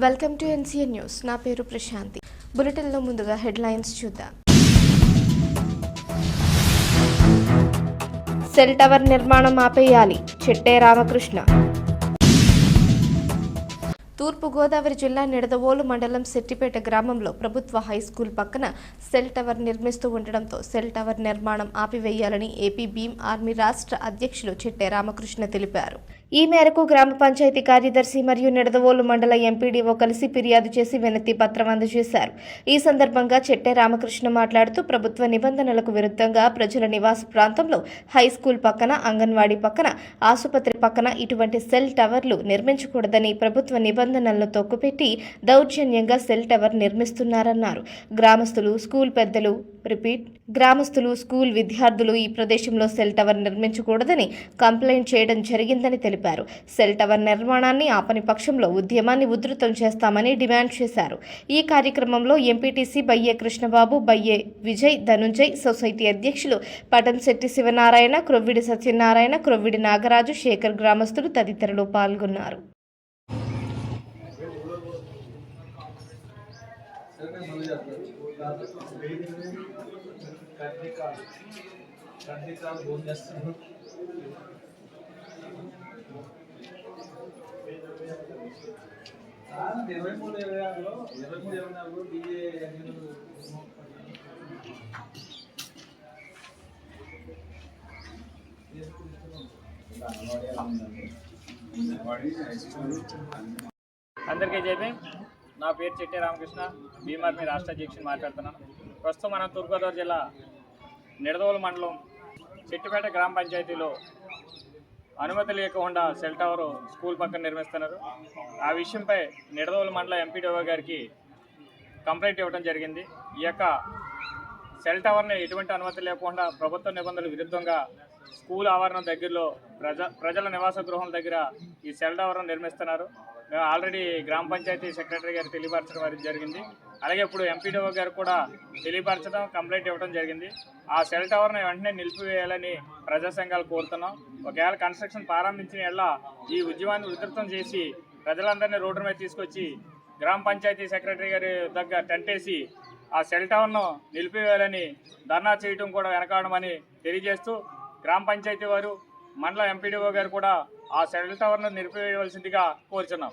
Welcome to NCN news. నా పేరు ప్రశాంతి. బులెటిన్లో ముందుగా హెడ్లైన్స్ చూద్దాం. సెల్ టవర్ నిర్మాణం ఆపేయాలి, చెట్టే రామకృష్ణ. తూర్పుగోదావరి జిల్లా నిడదవోలు మండలం సెట్టిపేట గ్రామంలో ప్రభుత్వ హైస్కూల్ పక్కన సెల్ టవర్ నిర్మిస్తూ ఉండడంతో సెల్ టవర్ నిర్మాణం ఆపివేయాలని ఏపీ భీమ్ ఆర్మీ రాష్ట్ర అధ్యక్షులు చెట్టే రామకృష్ణ తెలిపారు. ఈ మేరకు గ్రామ పంచాయతీ కార్యదర్శి మరియు నిడదవోలు మండల ఎంపీడీఓ కలిసి ఫిర్యాదు చేసి వినతి పత్రం అందజేశారు. ఈ సందర్భంగా చెట్టే రామకృష్ణ మాట్లాడుతూ ప్రభుత్వ నిబంధనలకు విరుద్ధంగా ప్రజల నివాస ప్రాంతంలో హైస్కూల్ పక్కన, అంగన్వాడీ పక్కన, ఆసుపత్రి పక్కన ఇటువంటి సెల్ టవర్లు నిర్మించకూడదని ప్రభుత్వ నిబంధనలను తొక్కుపెట్టి దౌర్జన్యంగా సెల్ టవర్ నిర్మిస్తున్నారన్నారు. గ్రామస్తులు, స్కూల్ విద్యార్థులు ఈ ప్రదేశంలో సెల్ టవర్ నిర్మించకూడదని కంప్లైంట్ చేయడం జరిగిందని తెలిపారు. సెల్ టవర్ నిర్మాణాన్ని ఆపని పక్షంలో ఉద్యమాన్ని ఉధృతం చేస్తామని డిమాండ్ చేశారు. ఈ కార్యక్రమంలో ఎంపీటీసీ బయ్యే కృష్ణబాబు, బయ్యే విజయ్, ధనుంజయ్, సొసైటీ అధ్యక్షులు పటంశెట్టి శివనారాయణ, క్రొవ్విడి సత్యనారాయణ, క్రొవ్విడి నాగరాజు, శేఖర్ గ్రామస్తులు తదితరులు పాల్గొన్నారు. అందరికీ జైపీ. నా పేరు చెట్టే రామకృష్ణ, భీమ్ ఆర్మీ రాష్ట్ర అధ్యక్షుని మాట్లాడుతున్నాను. ప్రస్తుతం మనం తూర్పుగోదావరి జిల్లా నిడదవోలు మండలం చెట్టిపేట గ్రామ పంచాయతీలో అనుమతి లేకుండా సెల్ టవర్ స్కూల్ పక్కన నిర్మిస్తున్నారు. ఆ విషయంపై నిడదవోలు మండల ఎంపీడీఓ గారికి కంప్లైంట్ ఇవ్వడం జరిగింది. ఈ యొక్క సెల్ టవర్ని ఎటువంటి అనుమతి లేకుండా ప్రభుత్వ నిబంధనలకు విరుద్ధంగా స్కూల్ ఆవరణ దగ్గరలో ప్రజల నివాస గృహం దగ్గర ఈ సెల్ టవర్ నిర్మిస్తున్నారు. మేము ఆల్రెడీ గ్రామ పంచాయతీ సెక్రటరీ గారికి తెలియపరచడం జరిగింది. అలాగే ఇప్పుడు ఎంపీడీఓ గారు కూడా తెలియపరచడం, కంప్లైంట్ ఇవ్వడం జరిగింది. ఆ సెల్ టవర్ని వెంటనే నిలిపివేయాలని ప్రజా సంఘాలు కోరుతున్నాం. ఒకవేళ కన్స్ట్రక్షన్ ప్రారంభించిన ఎడల ఈ ఉద్యమాన్ని ఉధృతం చేసి ప్రజలందరినీ రోడ్డు మీద తీసుకొచ్చి గ్రామ పంచాయతీ సెక్రటరీ గారి దగ్గర టెంట్ వేసి ఆ సెల్ టవర్ను నిలిపివేయాలని ధర్నా చేయడం కూడా వెనకాడమని తెలియజేస్తూ గ్రామ పంచాయతీ వారు, మండల ఎంపీడీఓ గారు కూడా ఆ సెల్ టవర్ను నిలిపివేయవలసిందిగా కోరుచున్నాం.